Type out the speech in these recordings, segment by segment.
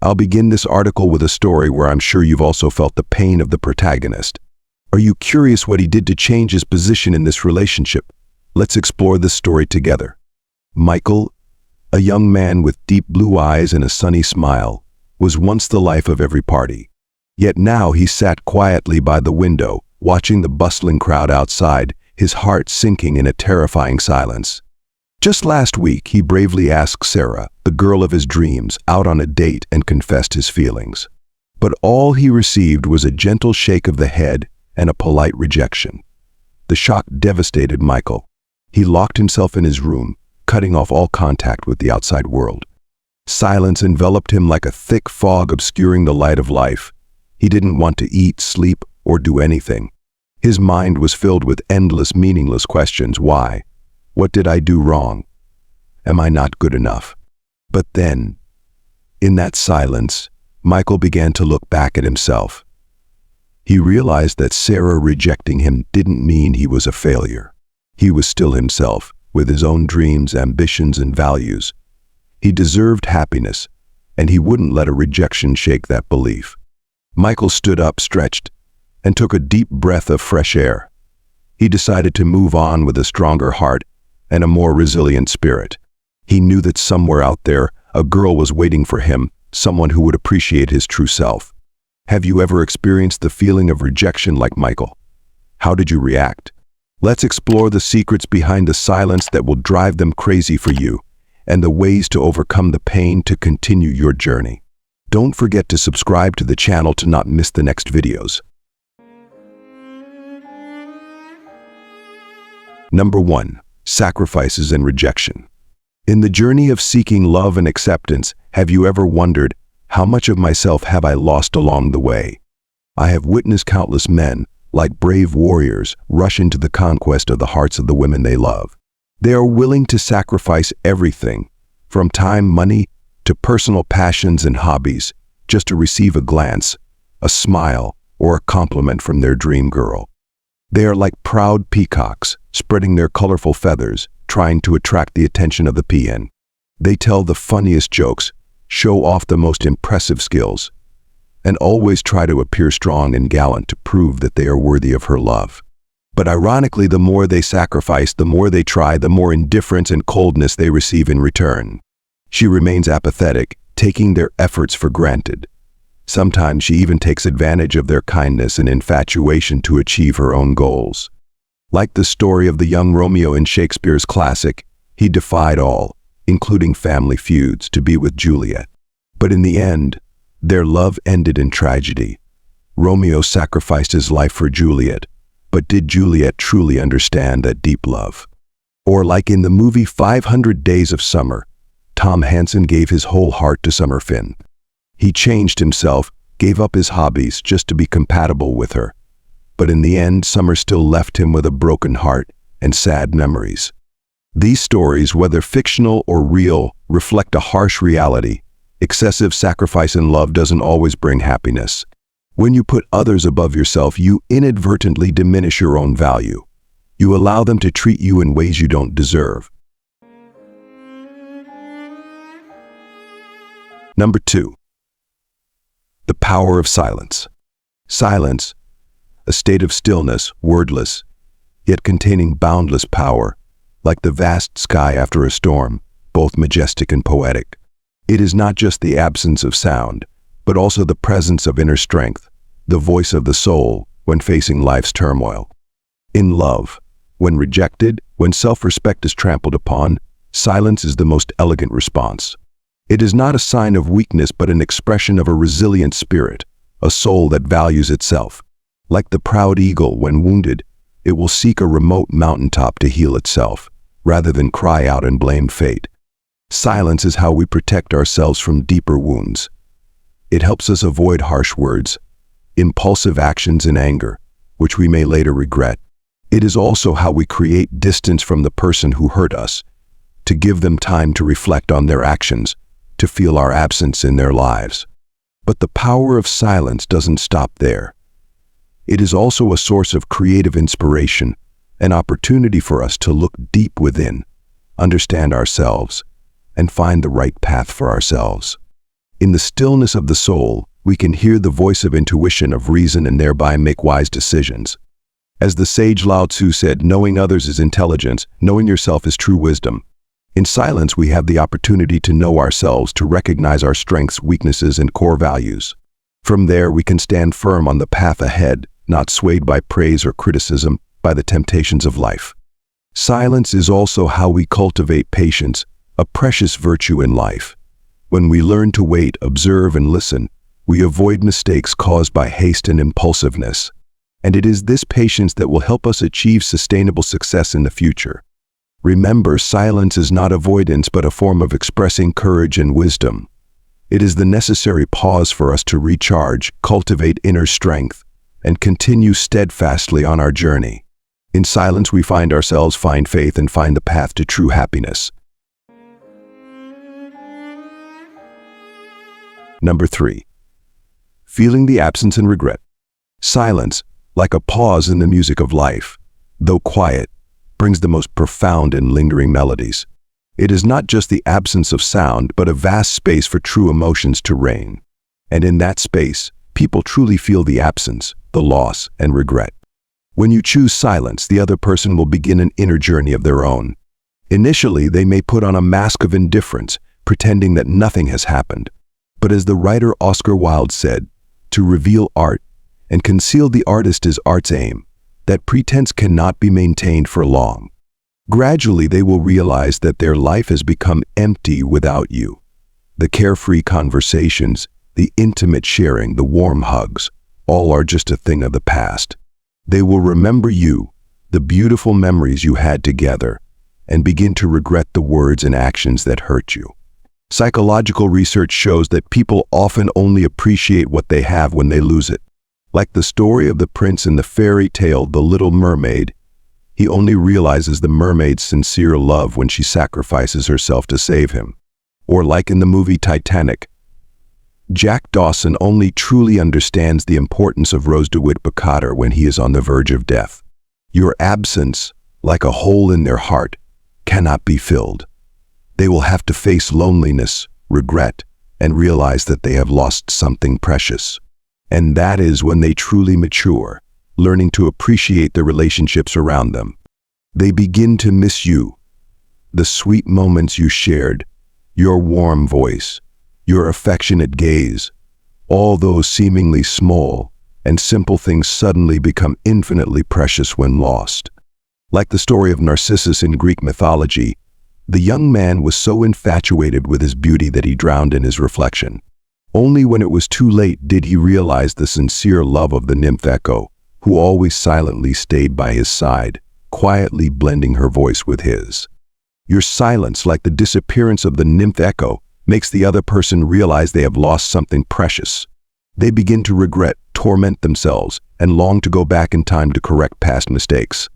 I'll begin this article with a story where I'm sure you've also felt the pain of the protagonist. Are you curious what he did to change his position in this relationship? Let's explore this story together. Michael, a young man with deep blue eyes and a sunny smile, was once the life of every party. Yet now he sat quietly by the window, watching the bustling crowd outside, his heart sinking in a terrifying silence. Just last week, he bravely asked Sarah, the girl of his dreams, out on a date and confessed his feelings. But all he received was a gentle shake of the head and a polite rejection. The shock devastated Michael. He locked himself in his room, cutting off all contact with the outside world. Silence enveloped him like a thick fog obscuring the light of life. He didn't want to eat, sleep, or do anything. His mind was filled with endless, meaningless questions. Why? What did I do wrong? Am I not good enough? But then, in that silence, Michael began to look back at himself. He realized that Sarah rejecting him didn't mean he was a failure. He was still himself, with his own dreams, ambitions, and values. He deserved happiness, and he wouldn't let a rejection shake that belief. Michael stood up, stretched, and took a deep breath of fresh air. He decided to move on with a stronger heart and a more resilient spirit. He knew that somewhere out there, a girl was waiting for him, someone who would appreciate his true self. Have you ever experienced the feeling of rejection like Michael? How did you react? Let's explore the secrets behind the silence that will drive them crazy for you, and the ways to overcome the pain to continue your journey. Don't forget to subscribe to the channel to not miss the next videos. Number 1. Sacrifices and rejection. In the journey of seeking love and acceptance, have you ever wondered, how much of myself have I lost along the way? I have witnessed countless men, like brave warriors, rush into the conquest of the hearts of the women they love. They are willing to sacrifice everything, from time, money, to personal passions and hobbies, just to receive a glance, a smile, or a compliment from their dream girl. They are like proud peacocks, spreading their colorful feathers, trying to attract the attention of the peon. They tell the funniest jokes, show off the most impressive skills, and always try to appear strong and gallant to prove that they are worthy of her love. But ironically, the more they sacrifice, the more they try, the more indifference and coldness they receive in return. She remains apathetic, taking their efforts for granted. Sometimes she even takes advantage of their kindness and infatuation to achieve her own goals. Like the story of the young Romeo in Shakespeare's classic, he defied all, including family feuds, to be with Juliet. But in the end, their love ended in tragedy. Romeo sacrificed his life for Juliet, but did Juliet truly understand that deep love? Or like in the movie 500 Days of Summer, Tom Hansen gave his whole heart to Summer Finn. He changed himself, gave up his hobbies just to be compatible with her. But in the end, Summer still left him with a broken heart and sad memories. These stories, whether fictional or real, reflect a harsh reality. Excessive sacrifice in love doesn't always bring happiness. When you put others above yourself, you inadvertently diminish your own value. You allow them to treat you in ways you don't deserve. Number 2. The power of silence. Silence, a state of stillness, wordless, yet containing boundless power, like the vast sky after a storm, both majestic and poetic. It is not just the absence of sound, but also the presence of inner strength, the voice of the soul when facing life's turmoil. In love, when rejected, when self-respect is trampled upon, silence is the most elegant response. It is not a sign of weakness, but an expression of a resilient spirit, a soul that values itself. Like the proud eagle, when wounded, it will seek a remote mountaintop to heal itself, rather than cry out and blame fate. Silence is how we protect ourselves from deeper wounds. It helps us avoid harsh words, impulsive actions and anger, which we may later regret. It is also how we create distance from the person who hurt us, to give them time to reflect on their actions, to feel our absence in their lives. But the power of silence doesn't stop there. It is also a source of creative inspiration, an opportunity for us to look deep within, understand ourselves, and find the right path for ourselves. In the stillness of the soul, we can hear the voice of intuition, of reason, and thereby make wise decisions. As the sage Lao Tzu said, knowing others is intelligence, knowing yourself is true wisdom. In silence, we have the opportunity to know ourselves, to recognize our strengths, weaknesses, and core values. From there, we can stand firm on the path ahead, not swayed by praise or criticism, by the temptations of life. Silence is also how we cultivate patience, a precious virtue in life. When we learn to wait, observe, and listen, we avoid mistakes caused by haste and impulsiveness. And it is this patience that will help us achieve sustainable success in the future. Remember, silence is not avoidance, but a form of expressing courage and wisdom. It is the necessary pause for us to recharge, cultivate inner strength, and continue steadfastly on our journey. In silence, we find ourselves, find faith, and find the path to true happiness. Number 3. Feeling the absence and regret. Silence, like a pause in the music of life, though quiet, brings the most profound and lingering melodies. It is not just the absence of sound, but a vast space for true emotions to reign. And in that space, people truly feel the absence, the loss, and regret. When you choose silence, the other person will begin an inner journey of their own. Initially, they may put on a mask of indifference, pretending that nothing has happened. But as the writer Oscar Wilde said, to reveal art and conceal the artist is art's aim. That pretense cannot be maintained for long. Gradually, they will realize that their life has become empty without you. The carefree conversations, the intimate sharing, the warm hugs, all are just a thing of the past. They will remember you, the beautiful memories you had together, and begin to regret the words and actions that hurt you. Psychological research shows that people often only appreciate what they have when they lose it. Like the story of the prince in the fairy tale The Little Mermaid, he only realizes the mermaid's sincere love when she sacrifices herself to save him. Or like in the movie Titanic, Jack Dawson only truly understands the importance of Rose DeWitt Picatter when he is on the verge of death. Your absence, like a hole in their heart, cannot be filled. They will have to face loneliness, regret, and realize that they have lost something precious. And that is when they truly mature, learning to appreciate the relationships around them. They begin to miss you, the sweet moments you shared, your warm voice, your affectionate gaze. All those seemingly small and simple things suddenly become infinitely precious when lost. Like the story of Narcissus in Greek mythology, the young man was so infatuated with his beauty that he drowned in his reflection. Only when it was too late did he realize the sincere love of the nymph Echo, who always silently stayed by his side, quietly blending her voice with his. Your silence, like the disappearance of the nymph Echo, makes the other person realize they have lost something precious. They begin to regret, torment themselves, and long to go back in time to correct past mistakes.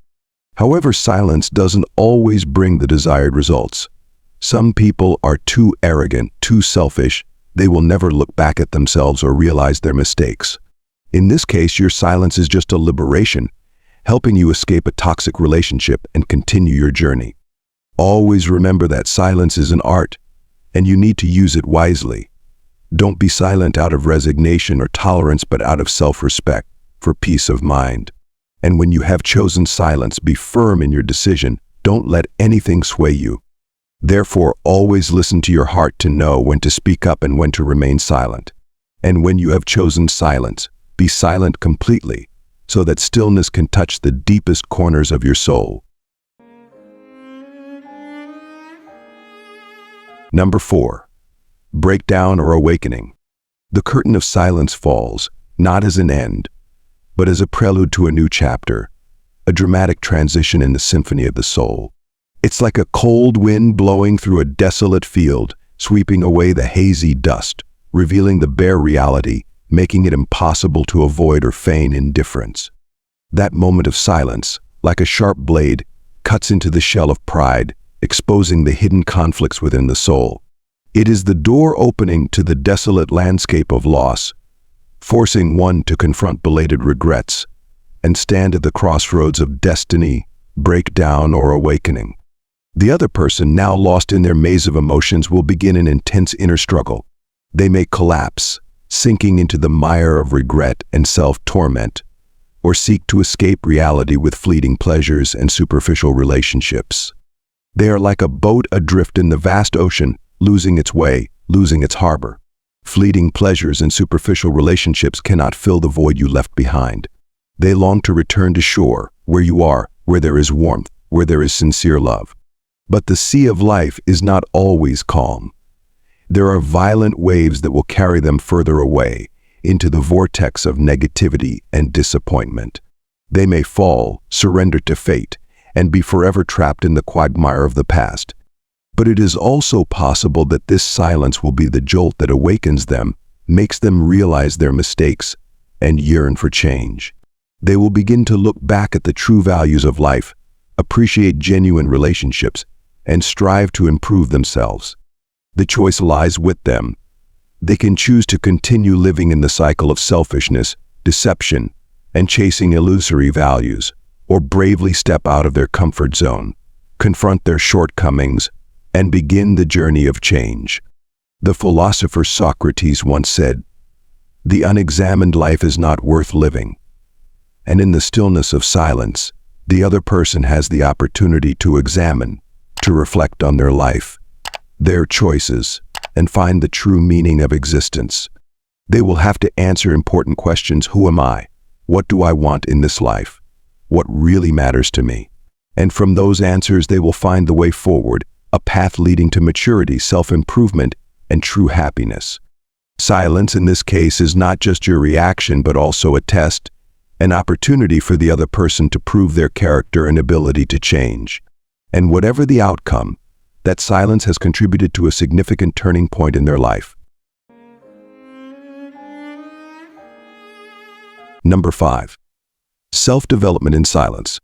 However, silence doesn't always bring the desired results. Some people are too arrogant, too selfish. They will never look back at themselves or realize their mistakes. In this case, your silence is just a liberation, helping you escape a toxic relationship and continue your journey. Always remember that silence is an art, and you need to use it wisely. Don't be silent out of resignation or tolerance, but out of self-respect, for peace of mind. And when you have chosen silence, be firm in your decision. Don't let anything sway you. Therefore, always listen to your heart to know when to speak up and when to remain silent. And when you have chosen silence, be silent completely, so that stillness can touch the deepest corners of your soul. Number 4. Breakdown or awakening. The curtain of silence falls, not as an end, but as a prelude to a new chapter, a dramatic transition in the symphony of the soul. It's like a cold wind blowing through a desolate field, sweeping away the hazy dust, revealing the bare reality, making it impossible to avoid or feign indifference. That moment of silence, like a sharp blade, cuts into the shell of pride, exposing the hidden conflicts within the soul. It is the door opening to the desolate landscape of loss, forcing one to confront belated regrets and stand at the crossroads of destiny, breakdown, or awakening. The other person, now lost in their maze of emotions, will begin an intense inner struggle. They may collapse, sinking into the mire of regret and self-torment, or seek to escape reality with fleeting pleasures and superficial relationships. They are like a boat adrift in the vast ocean, losing its way, losing its harbor. Fleeting pleasures and superficial relationships cannot fill the void you left behind. They long to return to shore, where you are, where there is warmth, where there is sincere love. But the sea of life is not always calm. There are violent waves that will carry them further away, into the vortex of negativity and disappointment. They may fall, surrender to fate, and be forever trapped in the quagmire of the past. But it is also possible that this silence will be the jolt that awakens them, makes them realize their mistakes, and yearn for change. They will begin to look back at the true values of life, appreciate genuine relationships, and strive to improve themselves. The choice lies with them. They can choose to continue living in the cycle of selfishness, deception, and chasing illusory values, or bravely step out of their comfort zone, confront their shortcomings, and begin the journey of change. The philosopher Socrates once said, "The unexamined life is not worth living." And in the stillness of silence, the other person has the opportunity to examine, to reflect on their life, their choices, and find the true meaning of existence. They will have to answer important questions. Who am I? What do I want in this life? What really matters to me? And from those answers they will find the way forward, a path leading to maturity, self-improvement, and true happiness. Silence in this case is not just your reaction, but also a test, an opportunity for the other person to prove their character and ability to change. And whatever the outcome, that silence has contributed to a significant turning point in their life. Number 5. Self-development in silence.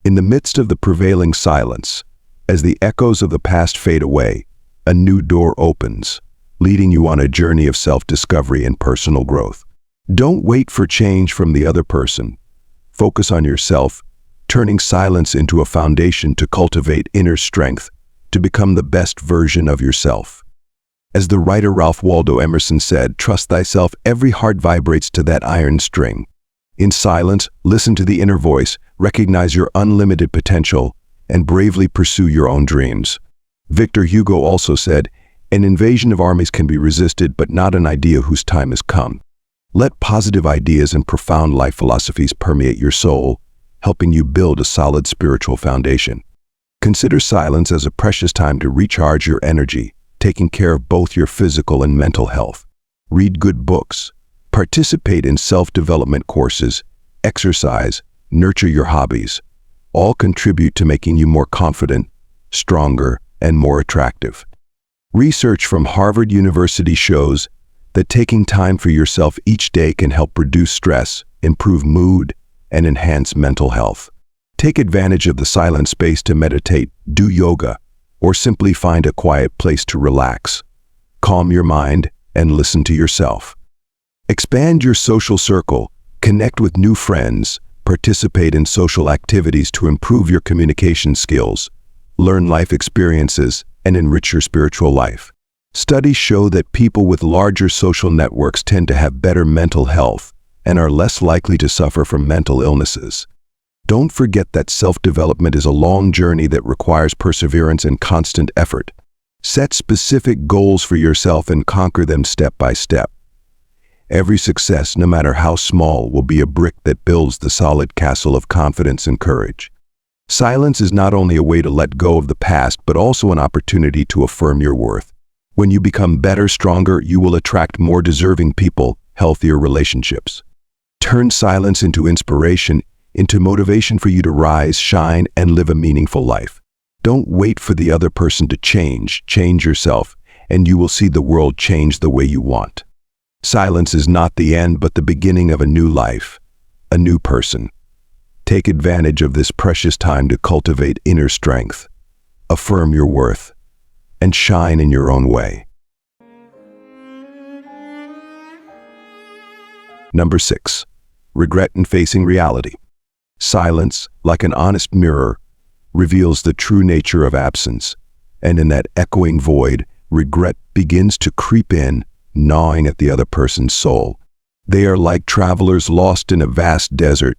In the midst of the prevailing silence, as the echoes of the past fade away, a new door opens, leading you on a journey of self-discovery and personal growth. Don't wait for change from the other person. Focus on yourself, turning silence into a foundation to cultivate inner strength, to become the best version of yourself. As the writer Ralph Waldo Emerson said, "Trust thyself, every heart vibrates to that iron string." In silence, listen to the inner voice, recognize your unlimited potential, and bravely pursue your own dreams. Victor Hugo also said, "An invasion of armies can be resisted, but not an idea whose time has come." Let positive ideas and profound life philosophies permeate your soul, helping you build a solid spiritual foundation. Consider silence as a precious time to recharge your energy, taking care of both your physical and mental health. Read good books, participate in self-development courses, exercise, nurture your hobbies. All contribute to making you more confident, stronger, and more attractive. Research from Harvard University shows that taking time for yourself each day can help reduce stress, improve mood, and enhance mental health. Take advantage of the silent space to meditate, do yoga, or simply find a quiet place to relax. Calm your mind and listen to yourself. Expand your social circle, connect with new friends, participate in social activities to improve your communication skills, learn life experiences, and enrich your spiritual life. Studies show that people with larger social networks tend to have better mental health and are less likely to suffer from mental illnesses. Don't forget that self-development is a long journey that requires perseverance and constant effort. Set specific goals for yourself and conquer them step by step. Every success, no matter how small, will be a brick that builds the solid castle of confidence and courage. Silence is not only a way to let go of the past, but also an opportunity to affirm your worth. When you become better, stronger, you will attract more deserving people, healthier relationships. Turn silence into inspiration, into motivation for you to rise, shine, and live a meaningful life. Don't wait for the other person to change yourself, and you will see the world change the way you want. Silence is not the end, but the beginning of a new life, a new person. Take advantage of this precious time to cultivate inner strength, affirm your worth, and shine in your own way. Number 6. Regret and facing reality. Silence, like an honest mirror, reveals the true nature of absence, and in that echoing void, regret begins to creep in, gnawing at the other person's soul. They are like travelers lost in a vast desert,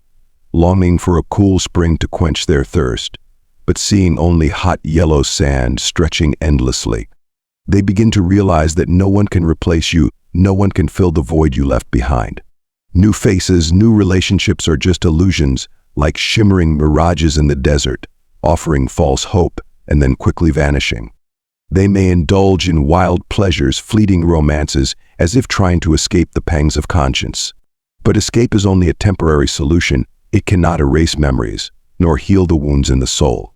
longing for a cool spring to quench their thirst, but seeing only hot yellow sand stretching endlessly. They begin to realize that no one can replace you, no one can fill the void you left behind. New faces, new relationships are just illusions, like shimmering mirages in the desert, offering false hope and then quickly vanishing. They may indulge in wild pleasures, fleeting romances, as if trying to escape the pangs of conscience. But escape is only a temporary solution. It cannot erase memories, nor heal the wounds in the soul.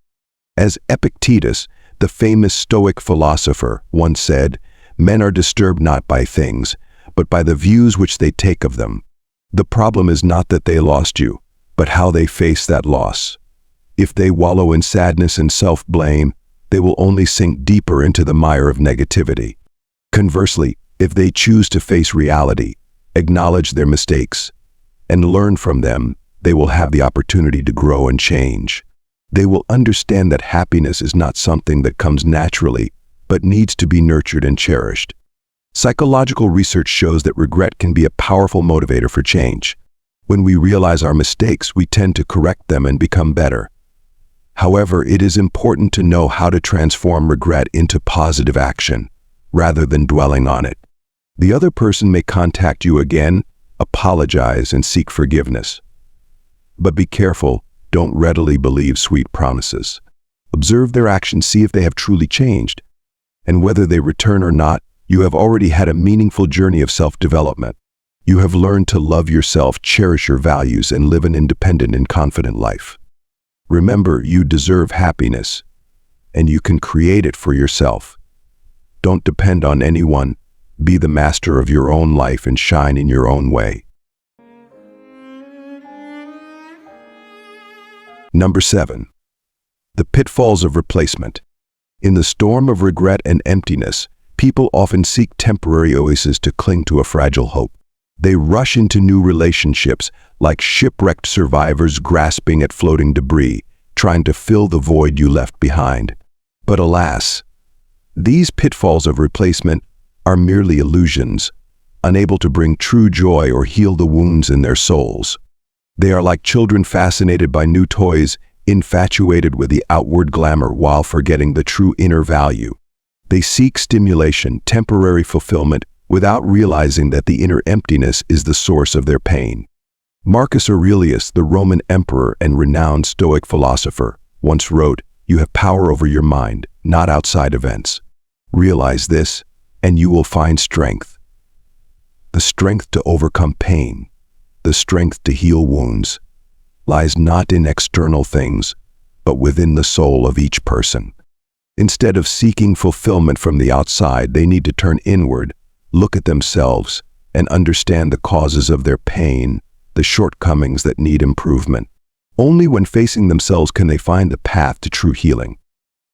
As Epictetus, the famous Stoic philosopher, once said, "Men are disturbed not by things, but by the views which they take of them." The problem is not that they lost you, but how they face that loss. If they wallow in sadness and self-blame, they will only sink deeper into the mire of negativity. Conversely, if they choose to face reality, acknowledge their mistakes, and learn from them, they will have the opportunity to grow and change. They will understand that happiness is not something that comes naturally, but needs to be nurtured and cherished. Psychological research shows that regret can be a powerful motivator for change. When we realize our mistakes, we tend to correct them and become better. However, it is important to know how to transform regret into positive action, rather than dwelling on it. The other person may contact you again, apologize, and seek forgiveness. But be careful, don't readily believe sweet promises. Observe their actions, see if they have truly changed. And whether they return or not, you have already had a meaningful journey of self-development. You have learned to love yourself, cherish your values, and live an independent and confident life. Remember, you deserve happiness, and you can create it for yourself. Don't depend on anyone. Be the master of your own life and shine in your own way. Number 7. The pitfalls of replacement. In the storm of regret and emptiness, people often seek temporary oases to cling to a fragile hope. They rush into new relationships like shipwrecked survivors grasping at floating debris, trying to fill the void you left behind. But alas, these pitfalls of replacement are merely illusions, unable to bring true joy or heal the wounds in their souls. They are like children fascinated by new toys, infatuated with the outward glamour while forgetting the true inner value. They seek stimulation, temporary fulfillment, without realizing that the inner emptiness is the source of their pain. Marcus Aurelius, the Roman emperor and renowned Stoic philosopher, once wrote, "You have power over your mind, not outside events. Realize this, and you will find strength. The strength to overcome pain, the strength to heal wounds, lies not in external things, but within the soul of each person." Instead of seeking fulfillment from the outside, they need to turn inward, look at themselves, and understand the causes of their pain, the shortcomings that need improvement. Only when facing themselves can they find the path to true healing.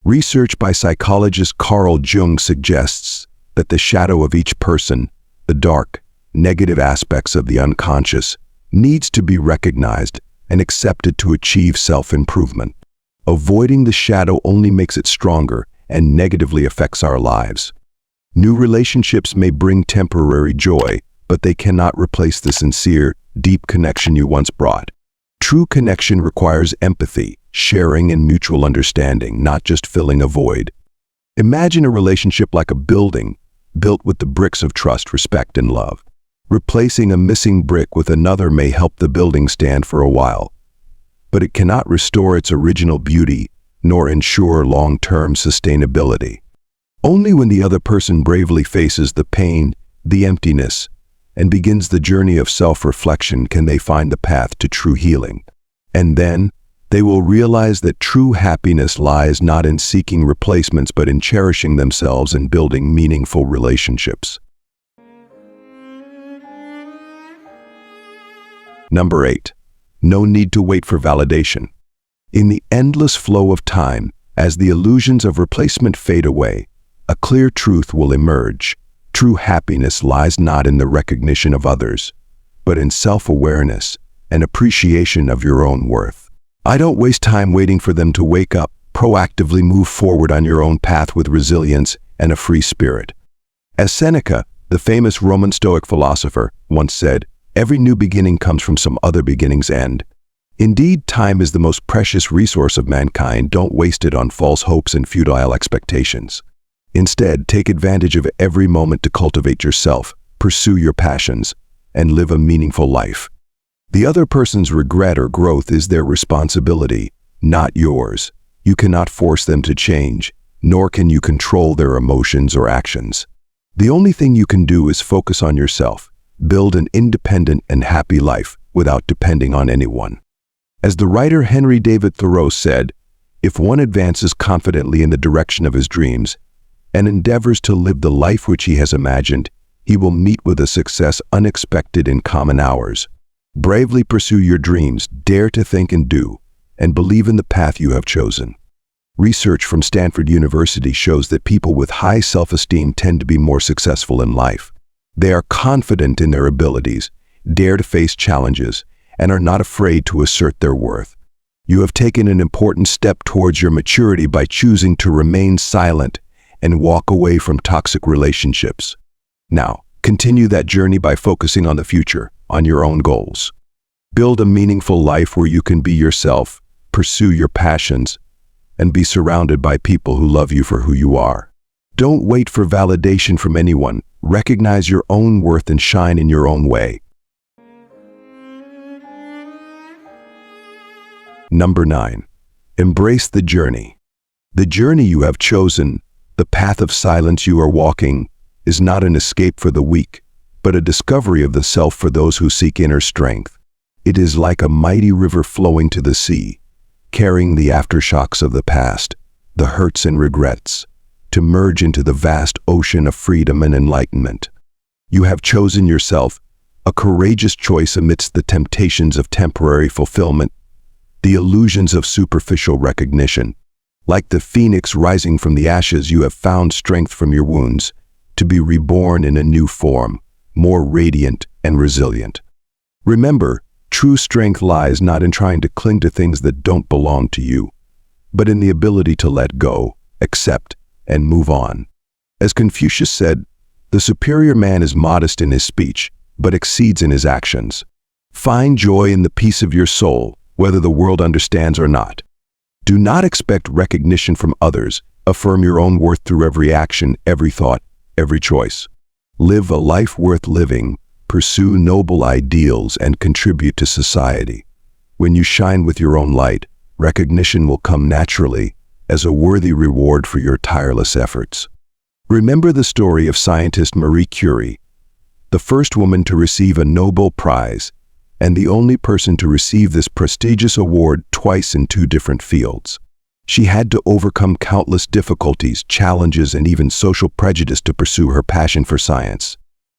Research by psychologist Carl Jung suggests that the shadow of each person, the dark, negative aspects of the unconscious, needs to be recognized and accepted to achieve self-improvement. Avoiding the shadow only makes it stronger and negatively affects our lives. New relationships may bring temporary joy, but they cannot replace the sincere, deep connection you once brought. True connection requires empathy, sharing, and mutual understanding, not just filling a void. Imagine a relationship like a building, built with the bricks of trust, respect, and love. Replacing a missing brick with another may help the building stand for a while, but it cannot restore its original beauty, nor ensure long-term sustainability. Only when the other person bravely faces the pain, the emptiness, and begins the journey of self-reflection can they find the path to true healing. And then, they will realize that true happiness lies not in seeking replacements but in cherishing themselves and building meaningful relationships. Number 8. No need to wait for validation. In the endless flow of time, as the illusions of replacement fade away, a clear truth will emerge. True happiness lies not in the recognition of others, but in self-awareness and appreciation of your own worth. I don't waste time waiting for them to wake up. Proactively move forward on your own path with resilience and a free spirit. As Seneca, The famous Roman Stoic philosopher once said, "Every new beginning comes from some other beginning's end." Indeed, time is the most precious resource of mankind. Don't waste it on false hopes and futile expectations. Instead, take advantage of every moment to cultivate yourself, pursue your passions, and live a meaningful life. The other person's regret or growth is their responsibility, not yours. You cannot force them to change, nor can you control their emotions or actions. The only thing you can do is focus on yourself, build an independent and happy life without depending on anyone. As the writer Henry David Thoreau said, "If one advances confidently in the direction of his dreams and endeavors to live the life which he has imagined, he will meet with a success unexpected in common hours. Bravely pursue your dreams, dare to think and do, and believe in the path you have chosen." Research from Stanford University shows that people with high self-esteem tend to be more successful in life. They are confident in their abilities, dare to face challenges, and are not afraid to assert their worth. You have taken an important step towards your maturity by choosing to remain silent and walk away from toxic relationships. Now, continue that journey by focusing on the future, on your own goals. Build a meaningful life where you can be yourself, pursue your passions, and be surrounded by people who love you for who you are. Don't wait for validation from anyone. Recognize your own worth and shine in your own way. Number 9. Embrace the journey. The journey you have chosen, the path of silence you are walking, is not an escape for the weak, but a discovery of the self for those who seek inner strength. It is like a mighty river flowing to the sea, carrying the aftershocks of the past, the hurts and regrets, to merge into the vast ocean of freedom and enlightenment. You have chosen yourself, a courageous choice amidst the temptations of temporary fulfillment, the illusions of superficial recognition. Like the phoenix rising from the ashes, you have found strength from your wounds, to be reborn in a new form, more radiant and resilient. Remember, true strength lies not in trying to cling to things that don't belong to you, but in the ability to let go, accept, and move on. As Confucius said, "The superior man is modest in his speech, but exceeds in his actions." Find joy in the peace of your soul, whether the world understands or not. Do not expect recognition from others. Affirm your own worth through every action, every thought, every choice. Live a life worth living, pursue noble ideals, and contribute to society. When you shine with your own light, recognition will come naturally as a worthy reward for your tireless efforts. Remember the story of scientist Marie Curie, the first woman to receive a Nobel Prize, and the only person to receive this prestigious award twice in 2 different fields. She had to overcome countless difficulties, challenges, and even social prejudice to pursue her passion for science.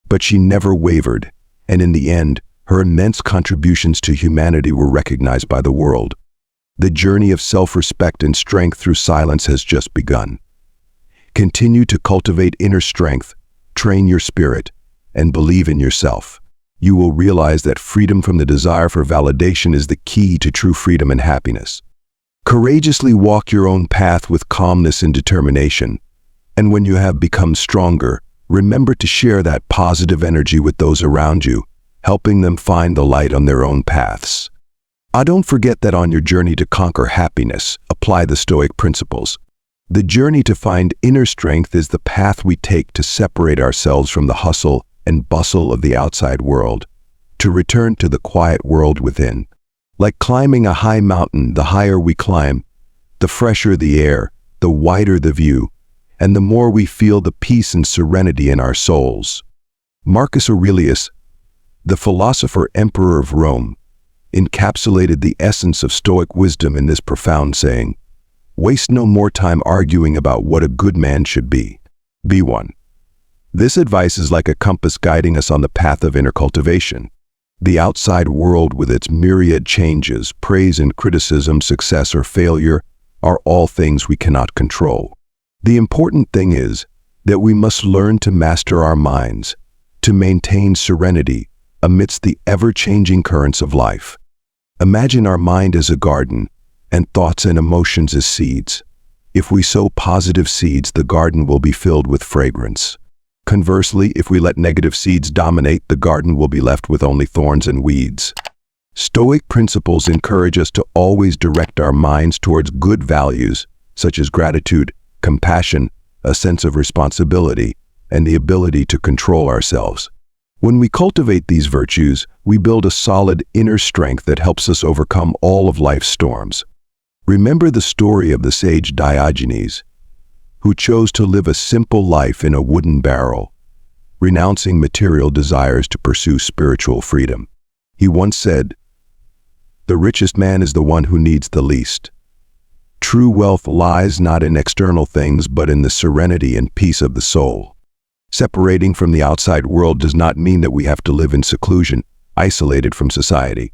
But she never wavered, and in the end, her immense contributions to humanity were recognized by the world. The journey of self-respect and strength through silence has just begun. Continue to cultivate inner strength, train your spirit, and believe in yourself. You will realize that freedom from the desire for validation is the key to true freedom and happiness. Courageously walk your own path with calmness and determination. And when you have become stronger, remember to share that positive energy with those around you, helping them find the light on their own paths. Don't forget that on your journey to conquer happiness, apply the Stoic principles. The journey to find inner strength is the path we take to separate ourselves from the hustle and bustle of the outside world, to return to the quiet world within. Like climbing a high mountain, the higher we climb, the fresher the air, the wider the view, and the more we feel the peace and serenity in our souls. Marcus Aurelius, the philosopher emperor of Rome, encapsulated the essence of Stoic wisdom in this profound saying, "Waste no more time arguing about what a good man should be. Be one." This advice is like a compass guiding us on the path of inner cultivation. The outside world, with its myriad changes, praise and criticism, success or failure, are all things we cannot control. The important thing is that we must learn to master our minds, to maintain serenity amidst the ever-changing currents of life. Imagine our mind as a garden, and thoughts and emotions as seeds. If we sow positive seeds, the garden will be filled with fragrance. Conversely, if we let negative seeds dominate, the garden will be left with only thorns and weeds. Stoic principles encourage us to always direct our minds towards good values, such as gratitude, compassion, a sense of responsibility, and the ability to control ourselves. When we cultivate these virtues, we build a solid inner strength that helps us overcome all of life's storms. Remember the story of the sage Diogenes, who chose to live a simple life in a wooden barrel, renouncing material desires to pursue spiritual freedom. He once said, "The richest man is the one who needs the least." True wealth lies not in external things, but in the serenity and peace of the soul. Separating from the outside world does not mean that we have to live in seclusion, isolated from society.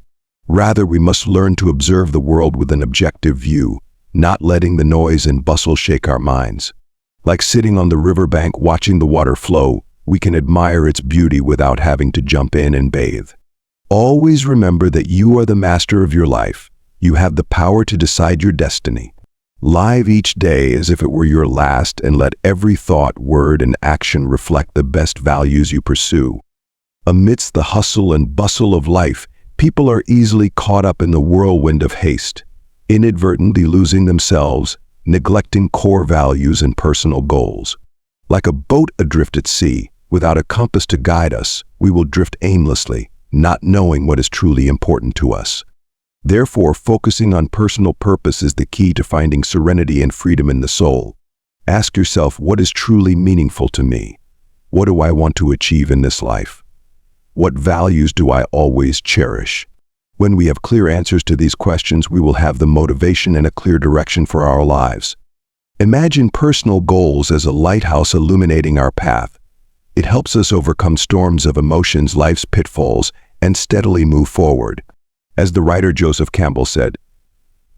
Rather, we must learn to observe the world with an objective view, not letting the noise and bustle shake our minds. Like sitting on the riverbank watching the water flow, we can admire its beauty without having to jump in and bathe. Always remember that you are the master of your life. You have the power to decide your destiny. Live each day as if it were your last, and let every thought, word, and action reflect the best values you pursue. Amidst the hustle and bustle of life, people are easily caught up in the whirlwind of haste, inadvertently losing themselves, neglecting core values and personal goals. Like a boat adrift at sea, without a compass to guide us, we will drift aimlessly, not knowing what is truly important to us. Therefore, focusing on personal purpose is the key to finding serenity and freedom in the soul. Ask yourself, what is truly meaningful to me? What do I want to achieve in this life? What values do I always cherish? When we have clear answers to these questions, we will have the motivation and a clear direction for our lives. Imagine personal goals as a lighthouse illuminating our path. It helps us overcome storms of emotions, life's pitfalls, and steadily move forward. As the writer Joseph Campbell said,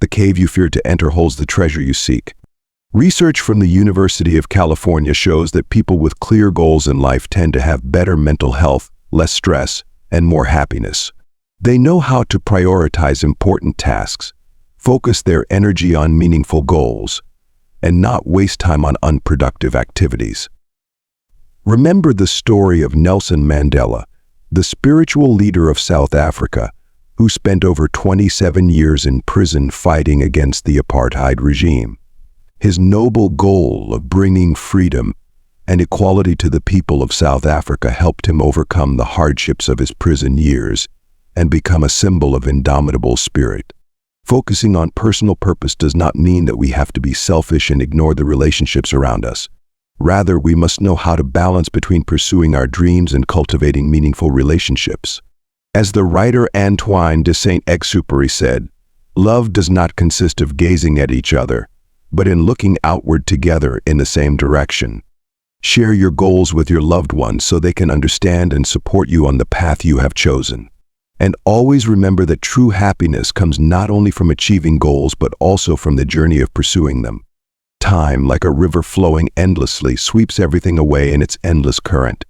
"The cave you fear to enter holds the treasure you seek." Research from the University of California shows that people with clear goals in life tend to have better mental health, less stress, and more happiness. They know how to prioritize important tasks, focus their energy on meaningful goals, and not waste time on unproductive activities. Remember the story of Nelson Mandela, the spiritual leader of South Africa, who spent over 27 years in prison fighting against the apartheid regime. His noble goal of bringing freedom and equality to the people of South Africa helped him overcome the hardships of his prison years and become a symbol of indomitable spirit. Focusing on personal purpose does not mean that we have to be selfish and ignore the relationships around us. Rather, we must know how to balance between pursuing our dreams and cultivating meaningful relationships. As the writer Antoine de Saint-Exupéry said, "Love does not consist of gazing at each other, but in looking outward together in the same direction." Share your goals with your loved ones so they can understand and support you on the path you have chosen. And always remember that true happiness comes not only from achieving goals, but also from the journey of pursuing them. Time, like a river flowing endlessly, sweeps everything away in its endless current.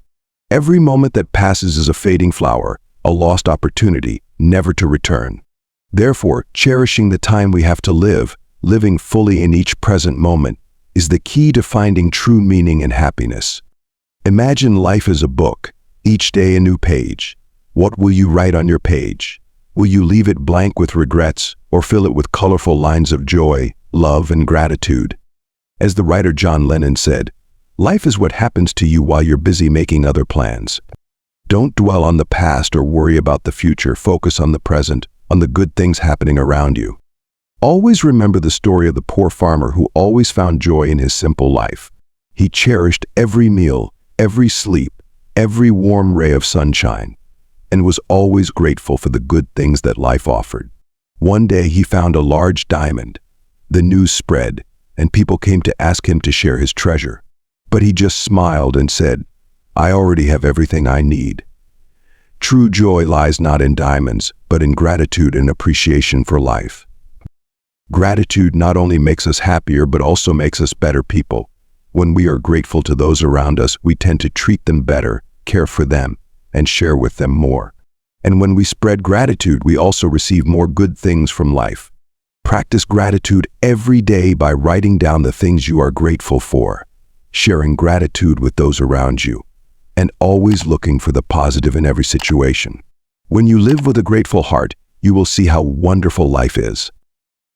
Every moment that passes is a fading flower, a lost opportunity, never to return. Therefore, cherishing the time we have to live, living fully in each present moment, is the key to finding true meaning and happiness. Imagine life as a book, each day a new page. What will you write on your page? Will you leave it blank with regrets, or fill it with colorful lines of joy, love, and gratitude? As the writer John Lennon said, "Life is what happens to you while you're busy making other plans." Don't dwell on the past or worry about the future. Focus on the present, on the good things happening around you. Always remember the story of the poor farmer who always found joy in his simple life. He cherished every meal, every sleep, every warm ray of sunshine, and was always grateful for the good things that life offered. One day he found a large diamond. The news spread, and people came to ask him to share his treasure. But he just smiled and said, "I already have everything I need." True joy lies not in diamonds, but in gratitude and appreciation for life. Gratitude not only makes us happier, but also makes us better people. When we are grateful to those around us, we tend to treat them better, care for them, and share with them more. And when we spread gratitude, we also receive more good things from life. Practice gratitude every day by writing down the things you are grateful for, sharing gratitude with those around you, and always looking for the positive in every situation. When you live with a grateful heart, you will see how wonderful life is.